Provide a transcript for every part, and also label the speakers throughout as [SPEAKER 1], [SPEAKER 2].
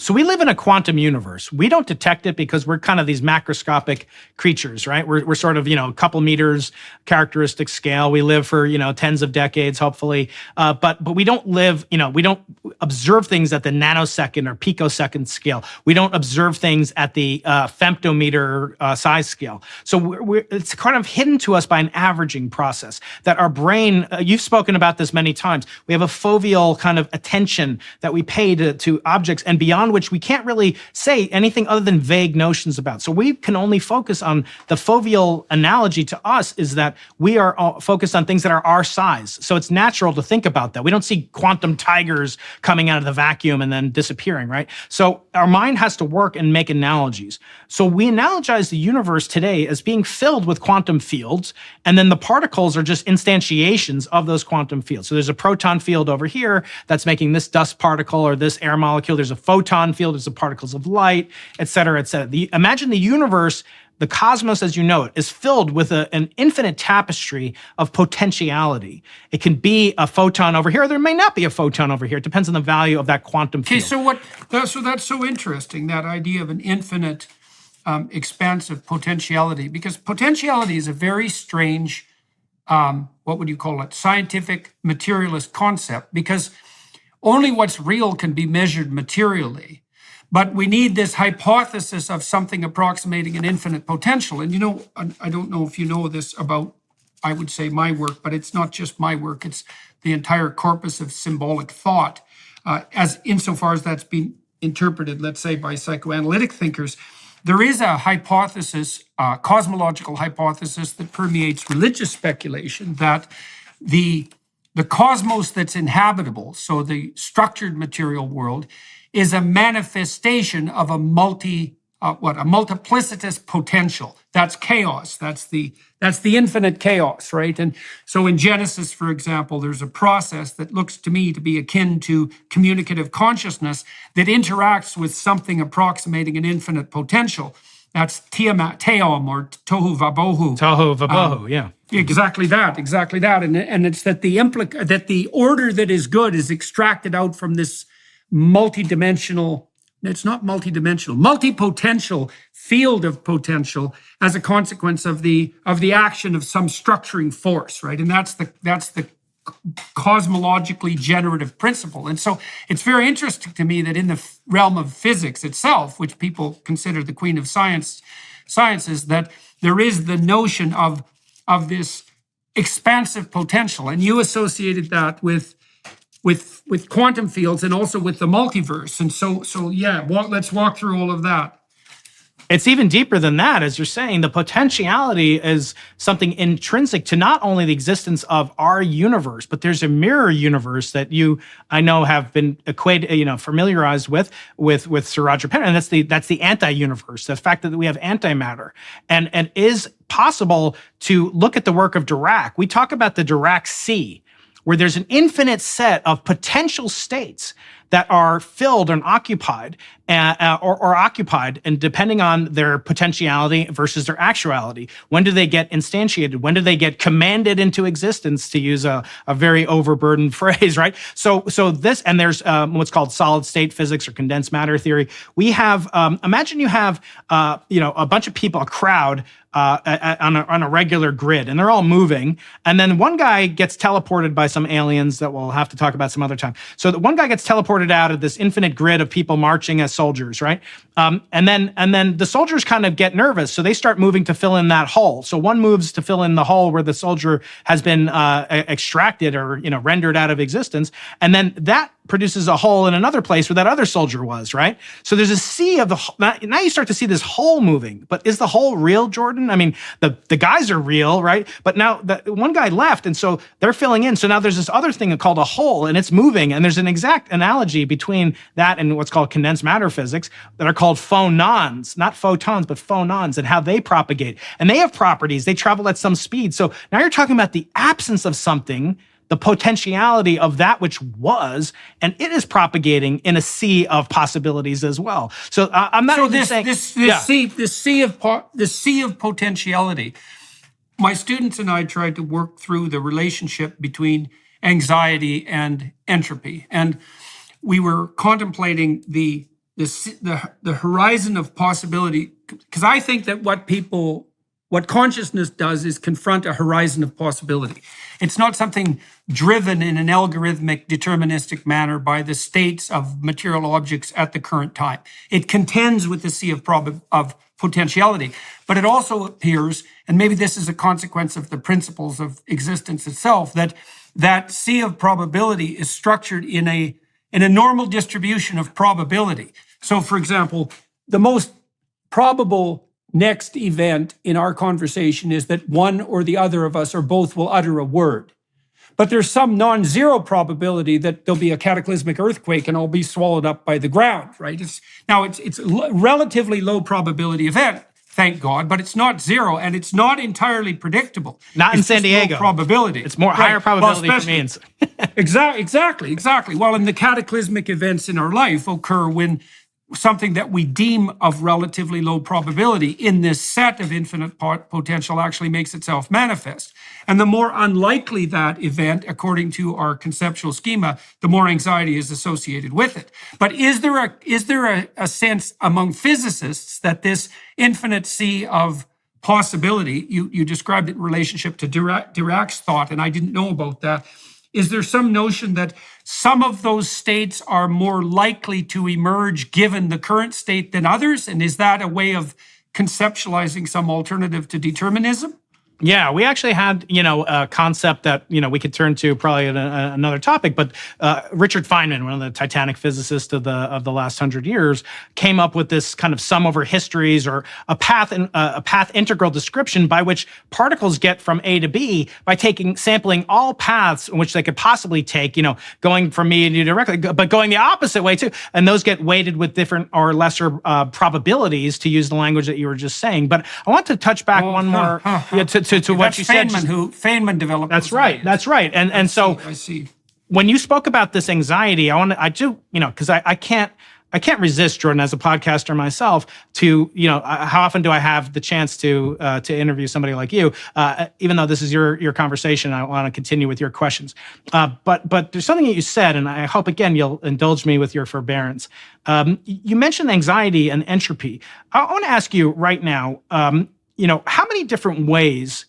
[SPEAKER 1] So we live in a quantum universe. We don't detect it because we're kind of these macroscopic creatures, right? We're sort of, a couple meters characteristic scale. We live for, tens of decades, hopefully. But we don't live, we don't observe things at the nanosecond or picosecond scale. We don't observe things at the femtometer size scale. So it's kind of hidden to us by an averaging process that our brain, you've spoken about this many times. We have a foveal kind of attention that we pay to objects and beyond which we can't really say anything other than vague notions about. So we can only focus on the foveal analogy to us is that we are all focused on things that are our size. So it's natural to think about that. We don't see quantum tigers coming out of the vacuum and then disappearing, right? So our mind has to work and make analogies. So we analogize the universe today as being filled with quantum fields, and then the particles are just instantiations of those quantum fields. So there's a proton field over here that's making this dust particle or this air molecule. There's a photon field, there's the particles of light, et cetera, et cetera. Imagine the universe, the cosmos as you know it, is filled with an infinite tapestry of potentiality. It can be a photon over here, or there may not be a photon over here. It depends on the value of that quantum field.
[SPEAKER 2] Okay, so that's so interesting, that idea of an infinite expansive potentiality, because potentiality is a very strange, what would you call it, scientific materialist concept, because only what's real can be measured materially. But we need this hypothesis of something approximating an infinite potential. And I don't know if you know this about, I would say, my work, but it's not just my work, it's the entire corpus of symbolic thought, as insofar as that's been interpreted, let's say, by psychoanalytic thinkers. There is a hypothesis, a cosmological hypothesis that permeates religious speculation, that the cosmos that's inhabitable, so the structured material world, is a manifestation of a multiplicitous potential. That's chaos. That's the infinite chaos, right? And so in Genesis, for example, there's a process that looks to me to be akin to communicative consciousness that interacts with something approximating an infinite potential. That's Tiamat, Teom, or Tohu Vabohu.
[SPEAKER 1] Tohu Vabohu, yeah.
[SPEAKER 2] Exactly that. And it's that that the order that is good is extracted out from this multipotential field of potential as a consequence of the action of some structuring force, right? And that's the cosmologically generative principle. And so it's very interesting to me that in the realm of physics itself, which people consider the queen of sciences, that there is the notion of this expansive potential. And you associated that with quantum fields and also with the multiverse. And so let's walk through all of that.
[SPEAKER 1] It's even deeper than that, as you're saying. The potentiality is something intrinsic to not only the existence of our universe, but there's a mirror universe that I know, have been familiarized with Sir Roger Penrose, and that's the anti-universe, the fact that we have antimatter, and is possible to look at the work of Dirac. We talk about the Dirac sea, where there's an infinite set of potential states that are filled and occupied, or occupied, and depending on their potentiality versus their actuality. When do they get instantiated? When do they get commanded into existence, to use a very overburdened phrase, right? So this, and there's what's called solid state physics or condensed matter theory. We have, imagine you have, a bunch of people, a crowd, on a regular grid, and they're all moving, and then one guy gets teleported by some aliens that we'll have to talk about some other time. So the one guy gets teleported out of this infinite grid of people marching as soldiers, right? And then the soldiers kind of get nervous, so they start moving to fill in that hole. So one moves to fill in the hole where the soldier has been extracted or rendered out of existence, and then that produces a hole in another place where that other soldier was, right? So there's a sea of now you start to see this hole moving. But is the hole real, Jordan? I mean, the guys are real, right? But now the one guy left, and so they're filling in. So now there's this other thing called a hole, and it's moving. And there's an exact analogy between that and what's called condensed matter physics that are called phonons, not photons, but phonons, and how they propagate. And they have properties. They travel at some speed. So now you're talking about the absence of something, the potentiality of that which was, and it is propagating in a sea of possibilities as well. So I'm not saying
[SPEAKER 2] this sea of potentiality. My students and I tried to work through the relationship between anxiety and entropy, and we were contemplating the the horizon of possibility, because I think that what consciousness does is confront a horizon of possibility. It's not something driven in an algorithmic, deterministic manner by the states of material objects at the current time. It contends with the sea of potentiality, but it also appears, and maybe this is a consequence of the principles of existence itself, that sea of probability is structured in a normal distribution of probability. So, for example, the most probable next event in our conversation is that one or the other of us or both will utter a word. But there's some non-zero probability that there'll be a cataclysmic earthquake and I'll be swallowed up by the ground, right? It's a relatively low probability event, thank God, but it's not zero and it's not entirely predictable.
[SPEAKER 1] Not in San Diego.
[SPEAKER 2] Probability.
[SPEAKER 1] It's more higher probability for me.
[SPEAKER 2] Exactly. Well, and the cataclysmic events in our life occur when something that we deem of relatively low probability in this set of infinite potential actually makes itself manifest. And the more unlikely that event, according to our conceptual schema, the more anxiety is associated with it. But is there a sense among physicists that this infinite sea of possibility, you described it in relationship to Dirac's thought, and I didn't know about that. Is there some notion that some of those states are more likely to emerge given the current state than others? And is that a way of conceptualizing some alternative to determinism?
[SPEAKER 1] Yeah, we actually had, a concept that, we could turn to probably in another topic, but Richard Feynman, one of the Titanic physicists of the last 100 years, came up with this kind of sum over histories, or a path integral description by which particles get from A to B by sampling all paths in which they could possibly take, going from me and you directly, but going the opposite way too. And those get weighted with different or lesser probabilities, to use the language that you were just saying. But I want to touch back one more to what you said.
[SPEAKER 2] Feynman developed.
[SPEAKER 1] That's right. And so
[SPEAKER 2] I see.
[SPEAKER 1] When you spoke about this anxiety, because I can't resist, Jordan, as a podcaster myself, to, how often do I have the chance to interview somebody like you? Even though this is your conversation, I want to continue with your questions. But there's something that you said, and I hope again you'll indulge me with your forbearance. You mentioned anxiety and entropy. I want to ask you right now. How many different ways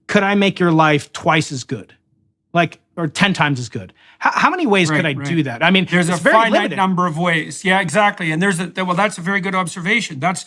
[SPEAKER 1] could I make your life twice as good? Or 10 times as good? How many ways could I do that? I mean,
[SPEAKER 2] there's a finite number of ways. Yeah, exactly. And that's a very good observation. That's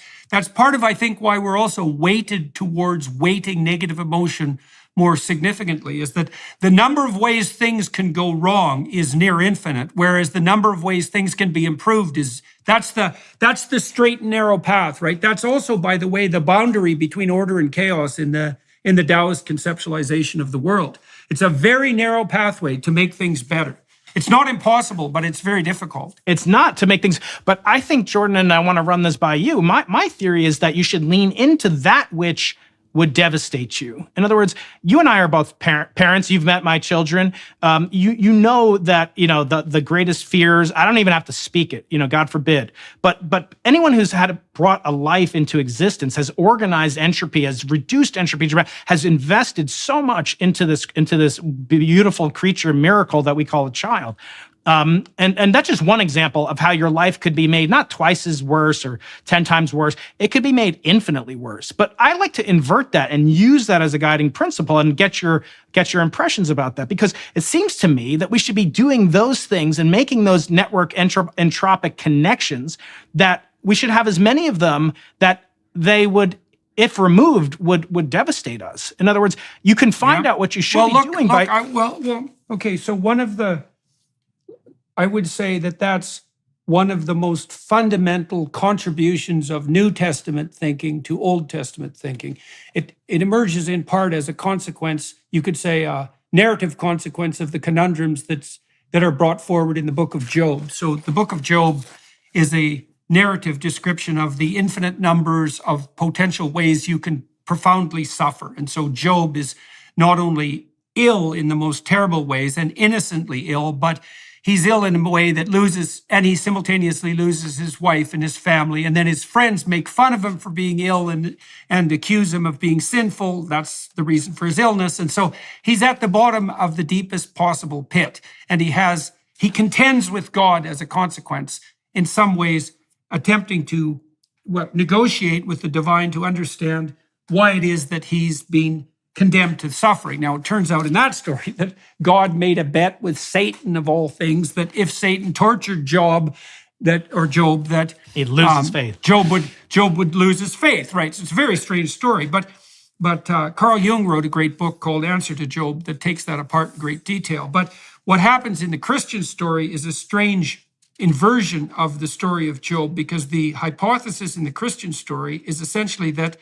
[SPEAKER 2] part of, I think, why we're also weighted towards weighting negative emotion more significantly, is that the number of ways things can go wrong is near infinite, whereas the number of ways things can be improved that's the straight and narrow path, right? That's also, by the way, the boundary between order and chaos in the Taoist conceptualization of the world. It's a very narrow pathway to make things better. It's not impossible, but it's very difficult.
[SPEAKER 1] It's not to make things, but I think, Jordan, and I want to run this by you, my theory is that you should lean into that which would devastate you. In other words, you and I are both parents. You've met my children. You know that, the greatest fears, I don't even have to speak it, God forbid. But anyone who's brought a life into existence, has organized entropy, has reduced entropy, has invested so much into this beautiful creature miracle that we call a child. And that's just one example of how your life could be made not twice as worse or 10 times worse. It could be made infinitely worse. But I like to invert that and use that as a guiding principle and get your impressions about that, because it seems to me that we should be doing those things and making those network entropic connections, that we should have as many of them that they would, if removed, would devastate us. In other words, you can find out what you should be doing
[SPEAKER 2] okay. So I would say that's one of the most fundamental contributions of New Testament thinking to Old Testament thinking. It emerges in part as a consequence, you could say a narrative consequence of the conundrums that are brought forward in the book of Job. So the book of Job is a narrative description of the infinite numbers of potential ways you can profoundly suffer. And so Job is not only ill in the most terrible ways and innocently ill, but he's ill in a way that he simultaneously loses his wife and his family, and then his friends make fun of him for being ill and accuse him of being sinful. That's the reason for his illness. And so he's at the bottom of the deepest possible pit, and he contends with God as a consequence, in some ways attempting to negotiate with the divine to understand why it is that he's being condemned to suffering. Now, it turns out in that story that God made a bet with Satan, of all things, that if Satan tortured Job, that
[SPEAKER 1] he'd lose his faith.
[SPEAKER 2] Job would lose his faith, right? So it's a very strange story. But Carl Jung wrote a great book called Answer to Job that takes that apart in great detail. But what happens in the Christian story is a strange inversion of the story of Job, because the hypothesis in the Christian story is essentially that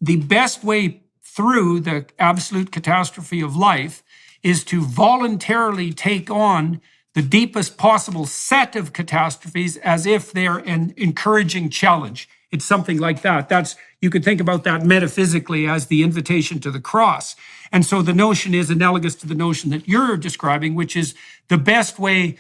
[SPEAKER 2] the best way through the absolute catastrophe of life is to voluntarily take on the deepest possible set of catastrophes as if they're an encouraging challenge. It's something like that. You could think about that metaphysically as the invitation to the cross. And so the notion is analogous to the notion that you're describing, which is the best way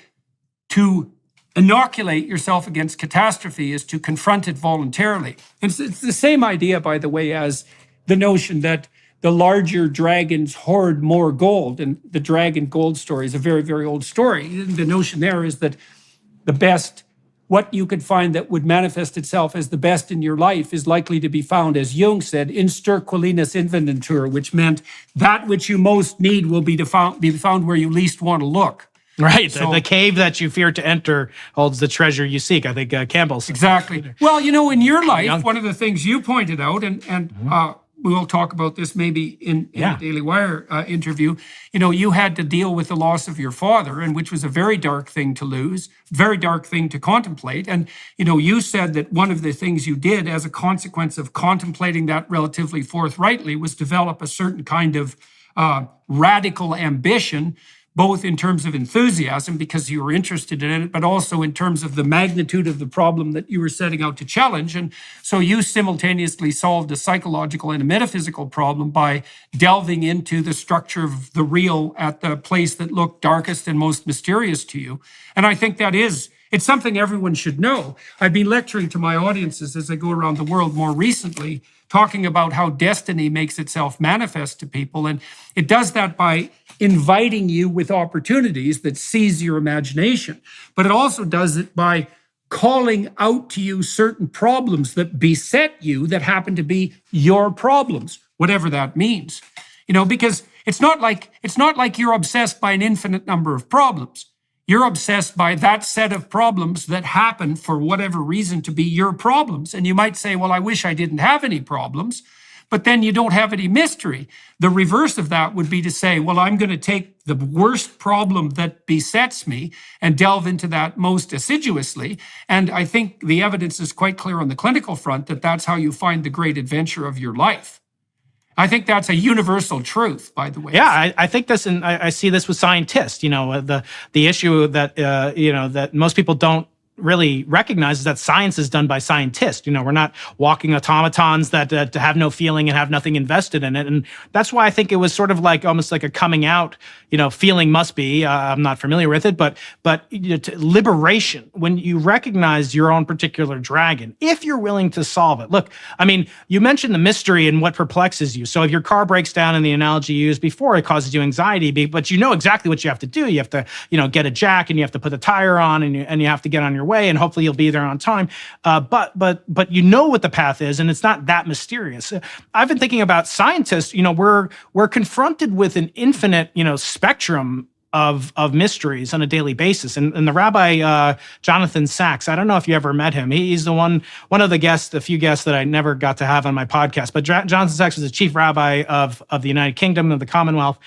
[SPEAKER 2] to inoculate yourself against catastrophe is to confront it voluntarily. It's the same idea, by the way, as the notion that the larger dragons hoard more gold. And the dragon gold story is a very, very old story. The notion there is that the best, what you could find that would manifest itself as the best in your life is likely to be found, as Jung said, in sterquilinis inventur, which meant that which you most need will be found where you least want to look.
[SPEAKER 1] Right. So, the cave that you fear to enter holds the treasure you seek. I think Campbell said.
[SPEAKER 2] Exactly. Well, in your life, one of the things you pointed out, and we'll talk about this maybe in the Daily Wire interview, you had to deal with the loss of your father, and which was a very dark thing to lose, very dark thing to contemplate. And, you said that one of the things you did as a consequence of contemplating that relatively forthrightly was develop a certain kind of radical ambition, both in terms of enthusiasm because you were interested in it, but also in terms of the magnitude of the problem that you were setting out to challenge. And so you simultaneously solved a psychological and a metaphysical problem by delving into the structure of the real at the place that looked darkest and most mysterious to you. And I think it's something everyone should know. I've been lecturing to my audiences as I go around the world more recently, talking about how destiny makes itself manifest to people. And it does that by inviting you with opportunities that seize your imagination. But it also does it by calling out to you certain problems that beset you that happen to be your problems, whatever that means. Because it's not like you're obsessed by an infinite number of problems. You're obsessed by that set of problems that happen for whatever reason to be your problems. And you might say, well, I wish I didn't have any problems, but then you don't have any mystery. The reverse of that would be to say, well, I'm going to take the worst problem that besets me and delve into that most assiduously. And I think the evidence is quite clear on the clinical front that that's how you find the great adventure of your life. I think that's a universal truth, by the way.
[SPEAKER 1] Yeah, I think this, and I see this with scientists. The issue that that most people don't really recognizes that science is done by scientists. We're not walking automatons that have no feeling and have nothing invested in it. And that's why I think it was sort of like almost like a coming out, feeling must be, I'm not familiar with it, but liberation, when you recognize your own particular dragon, if you're willing to solve it. Look, you mentioned the mystery and what perplexes you. So if your car breaks down in the analogy you used before, it causes you anxiety, but you know exactly what you have to do. You have to, get a jack and you have to put the tire on and you have to get on your way, and hopefully you'll be there on time. But you know what the path is, and it's not that mysterious. I've been thinking about scientists. We're confronted with an infinite, spectrum of mysteries on a daily basis. And the Rabbi Jonathan Sachs, I don't know if you ever met him. He's the one of the few guests that I never got to have on my podcast. But Jonathan Sachs was the chief rabbi of the United Kingdom, of the Commonwealth.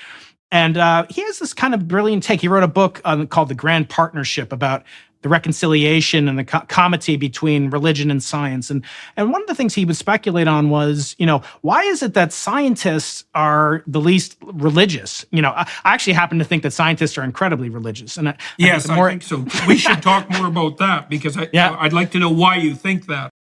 [SPEAKER 1] And he has this kind of brilliant take. He wrote a book called The Grand Partnership about the reconciliation and the comity between religion and science. And one of the things he would speculate on was, why is it that scientists are the least religious? I actually happen to think that scientists are incredibly religious. And
[SPEAKER 2] I think so. We should talk more about that because I'd like to know why you think that.